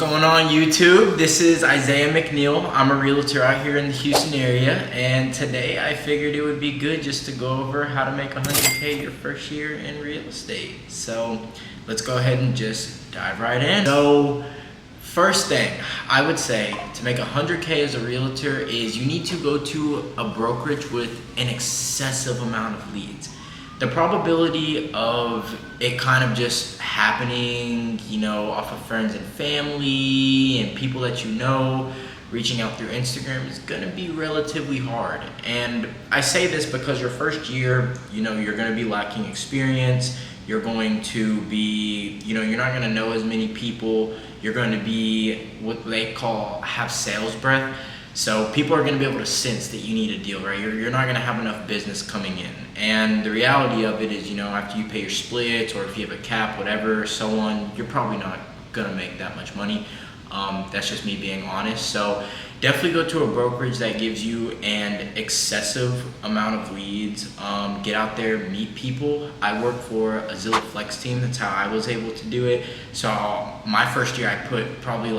Going on YouTube? This is Isaigha Mcneil. I'm a realtor out here in the Houston area, and today I figured it would be good just to go over how to make 100K your first year in real estate. So let's go ahead and just dive right in. So first thing I would say to make 100K as a realtor is you need to go to a brokerage with an excessive amount of leads. The probability of it kind of just happening, off of friends and family and people that you know, reaching out through Instagram is gonna be relatively hard. And I say this because your first year, you're gonna be lacking experience. You're going to be, you're not gonna know as many people. You're gonna be what they call have sales breath. So people are going to be able to sense that you need a deal, right? You're not going to have enough business coming in. And the reality of it is, after you pay your splits or if you have a cap, whatever, so on, you're probably not going to make that much money. That's just me being honest. So definitely go to a brokerage that gives you an excessive amount of leads. Get out there, meet people. I work for a Zillow Flex team. That's how I was able to do it. So my first year, I put probably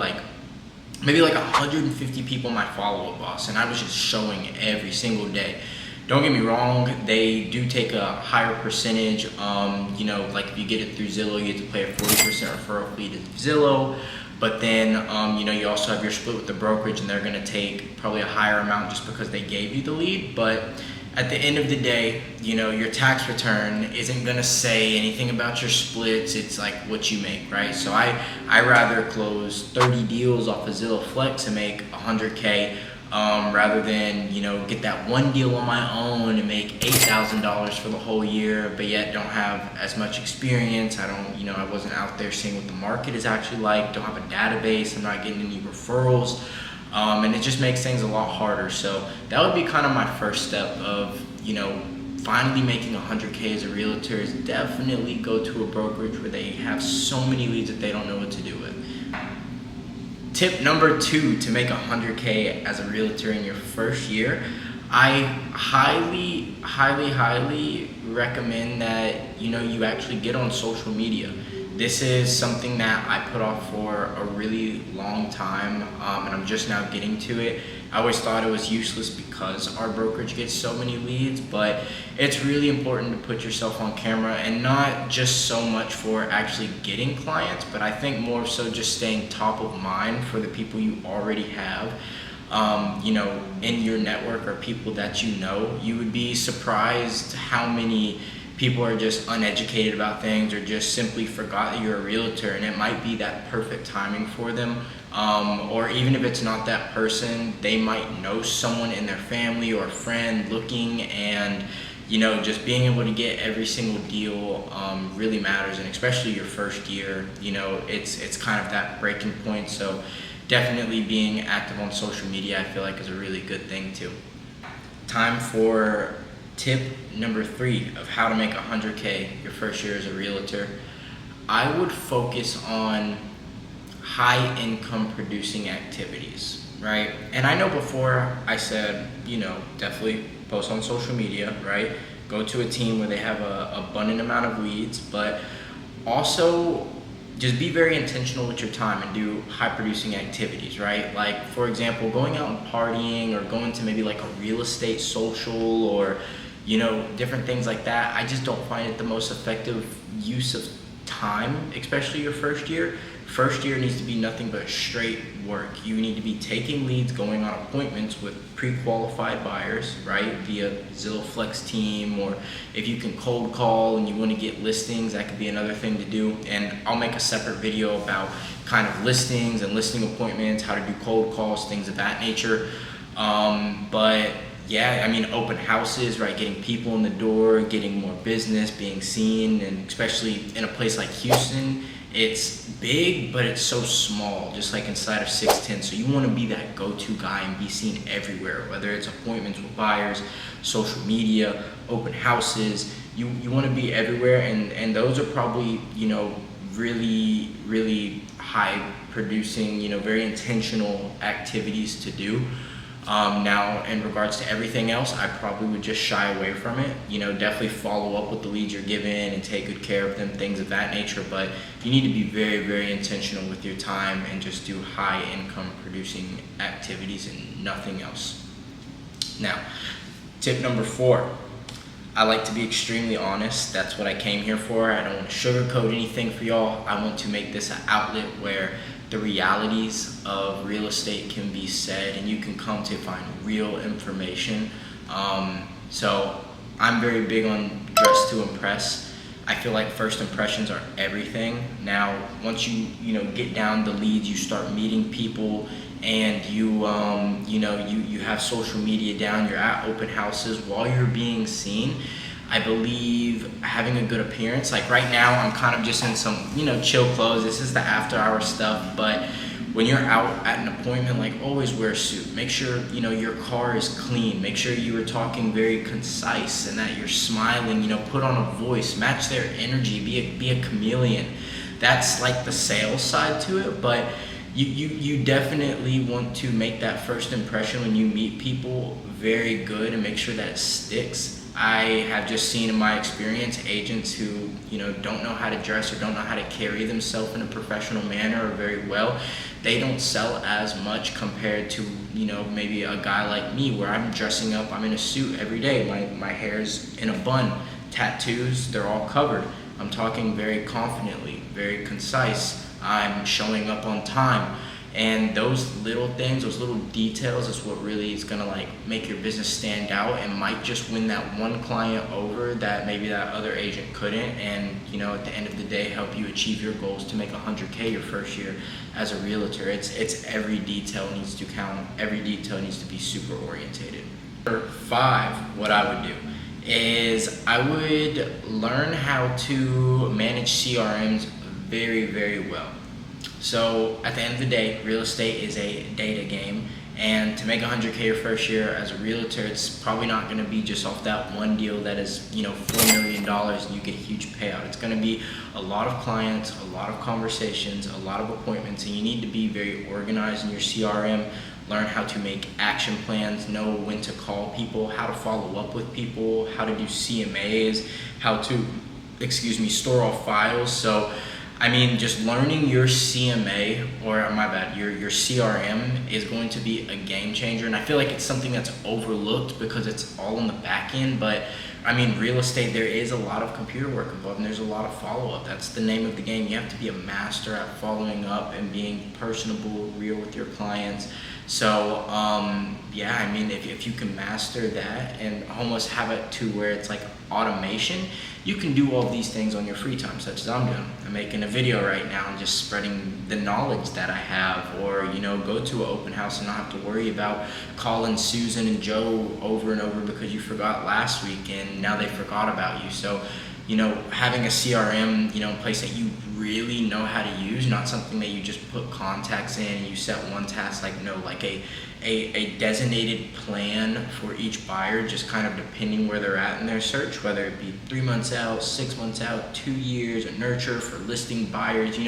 maybe 150 people in my follow-up box, and I was just showing every single day. Don't get me wrong, they do take a higher percentage. If you get it through Zillow, you get to pay a 40% referral fee to Zillow. But then, you also have your split with the brokerage, and they're gonna take probably a higher amount just because they gave you the lead. But at the end of the day, your tax return isn't gonna say anything about your splits. It's like what you make, right? So I rather close 30 deals off of Zillow Flex and make 100K rather than, get that one deal on my own and make $8,000 for the whole year, but yet don't have as much experience. I wasn't out there seeing what the market is actually like, don't have a database, I'm not getting any referrals. And it just makes things a lot harder. So that would be kind of my first step of, finally making 100K as a realtor is definitely go to a brokerage where they have so many leads that they don't know what to do with. Tip number 2 to make 100K as a realtor in your first year, I highly, highly, highly recommend that, you actually get on social media. This is something that I put off for a really long time, and I'm just now getting to it. I always thought it was useless because our brokerage gets so many leads, but it's really important to put yourself on camera, and not just so much for actually getting clients, but I think more so just staying top of mind for the people you already have. In your network or people that you would be surprised how many people are just uneducated about things or just simply forgot that you're a realtor, and it might be that perfect timing for them. Or even if it's not that person, they might know someone in their family or a friend looking, and just being able to get every single deal really matters, and especially your first year, it's kind of that breaking point. So definitely being active on social media, I feel like, is a really good thing too. Time for tip number 3 of how to make 100K your first year as a realtor. I would focus on high income producing activities, right? And I know before I said, definitely post on social media, right? Go to a team where they have a abundant amount of leads, but also just be very intentional with your time and do high producing activities, right? Like, for example, going out and partying, or going to maybe a real estate social, or different things like that. I just don't find it the most effective use of time, especially your first year. First year needs to be nothing but straight work. You need to be taking leads, going on appointments with pre-qualified buyers, right, via Zillow Flex team, or if you can cold call and you want to get listings, that could be another thing to do. And I'll make a separate video about kind of listings and listing appointments, how to do cold calls, things of that nature. But yeah, open houses, right? Getting people in the door, getting more business, being seen, and especially in a place like Houston, it's big, but it's so small, just like inside of 610. So you want to be that go-to guy and be seen everywhere, whether it's appointments with buyers, social media, open houses. You want to be everywhere, and those are probably, really, really high producing, very intentional activities to do. Now, in regards to everything else, I probably would just shy away from it. Definitely follow up with the leads you're given and take good care of them, things of that nature. But you need to be very, very intentional with your time and just do high income producing activities and nothing else. Now, tip number 4. I like to be extremely honest. That's what I came here for. I don't want to sugarcoat anything for y'all. I want to make this an outlet where the realities of real estate can be said and you can come to find real information. So I'm very big on dress to impress. I feel like first impressions are everything. Now, once you get down the leads, you start meeting people, and you have social media down, you're at open houses while you're being seen. I believe having a good appearance, like right now I'm kind of just in some chill clothes. This is the after hour stuff, but when you're out at an appointment, like, always wear a suit. Make sure your car is clean. Make sure you are talking very concise and that you're smiling. Put on a voice, match their energy, be a chameleon. That's like the sales side to it, but you definitely want to make that first impression when you meet people very good and make sure that it sticks. I have just seen in my experience agents who don't know how to dress or don't know how to carry themselves in a professional manner or very well. They don't sell as much compared to maybe a guy like me, where I'm dressing up, I'm in a suit every day, my hair's in a bun, tattoos, they're all covered. I'm talking very confidently, very concise. I'm showing up on time. And those little things, those little details is what really is gonna make your business stand out and might just win that one client over that maybe that other agent couldn't. And at the end of the day, help you achieve your goals to make $100K your first year as a realtor. It's every detail needs to count. Every detail needs to be super orientated. Number 5, what I would do is I would learn how to manage CRMs very, very well. So at the end of the day, real estate is a data game, and to make $100K your first year as a realtor, it's probably not going to be just off that one deal that is $4 million and you get a huge payout. It's going to be a lot of clients, a lot of conversations, a lot of appointments, and you need to be very organized in your CRM. Learn how to make action plans, know when to call people, how to follow up with people, how to do CMAs, how to store off files. So just learning your CMA, or your CRM is going to be a game changer. And I feel like it's something that's overlooked because it's all on the back end. But real estate, there is a lot of computer work involved and there's a lot of follow-up. That's the name of the game. You have to be a master at following up and being personable, real with your clients. So, if you can master that and almost have it to where it's like automation, you can do all these things on your free time, such as I'm doing. I'm making a video right now and just spreading the knowledge that I have, or go to an open house and not have to worry about calling Susan and Joe over and over because you forgot last week and now they forgot about you. So having a CRM, in place that you really know how to use, not something that you just put contacts in and you set one task, a designated plan for each buyer, just kind of depending where they're at in their search, whether it be 3 months out, 6 months out, 2 years, a nurture for listing buyers.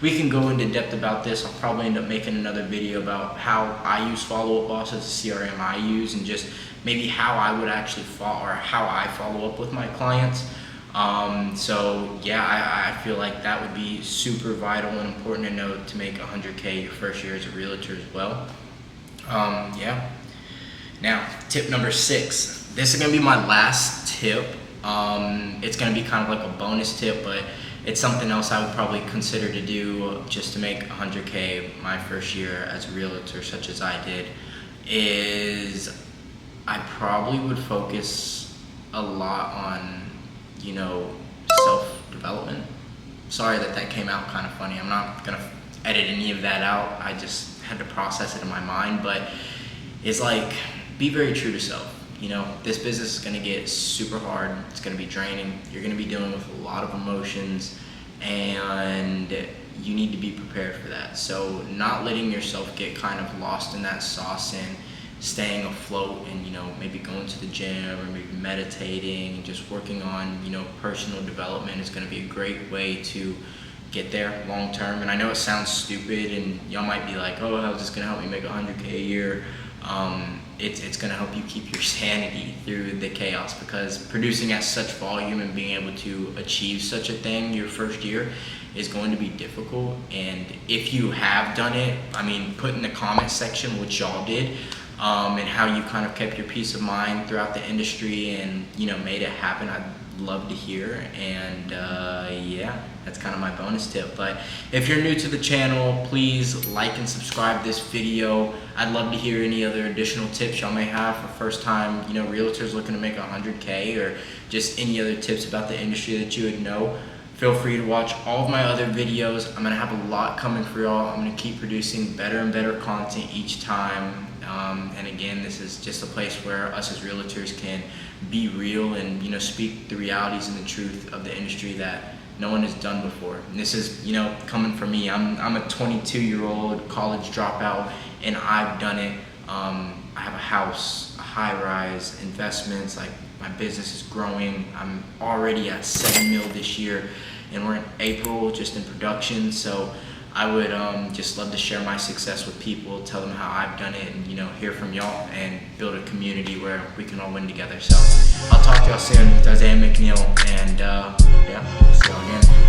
We can go into depth about this. I'll probably end up making another video about how I use Follow Up Boss as a CRM I use, and just maybe how I would actually how I follow up with my clients. I feel like that would be super vital and important to know to make $100K your first year as a realtor as well. Now, tip number 6. This is going to be my last tip. It's going to be kind of like a bonus tip, but it's something else I would probably consider to do just to make $100K my first year as a realtor, such as I did, is I probably would focus a lot on self-development. Sorry that came out kind of funny. I'm not gonna edit any of that out. I just had to process it in my mind, but it's be very true to self. This business is gonna get super hard. It's gonna be draining. You're gonna be dealing with a lot of emotions, and you need to be prepared for that. So not letting yourself get kind of lost in that sauce and staying afloat, and maybe going to the gym or maybe meditating and just working on personal development is going to be a great way to get there long term. And I know it sounds stupid and y'all might be like, oh, how's this going to help me make $100K a year? it's going to help you keep your sanity through the chaos, because producing at such volume and being able to achieve such a thing your first year is going to be difficult. And if you have done it, I mean, put in the comment section what y'all did, and how you kind of kept your peace of mind throughout the industry and, you know, made it happen. I'd love to hear. And yeah, that's kind of my bonus tip. But if you're new to the channel, please like and subscribe this video. I'd love to hear any other additional tips y'all may have for first time, you know, realtors looking to make 100K, or just any other tips about the industry that you would know. Feel free to watch all of my other videos. I'm gonna have a lot coming for y'all. I'm gonna keep producing better and better content each time. And again, this is just a place where us as realtors can be real and, you know, speak the realities and the truth of the industry that no one has done before. And this is, you know, coming from me. I'm a 22-year-old college dropout, and I've done it. I have a house, a high-rise, investments. Like, my business is growing. I'm already at 7 mil this year, and we're in April, just in production. So I would just love to share my success with people, tell them how I've done it, and, you know, hear from y'all and build a community where we can all win together. So I'll talk to y'all soon. It's Isaiah Mcneil, and yeah, see y'all again.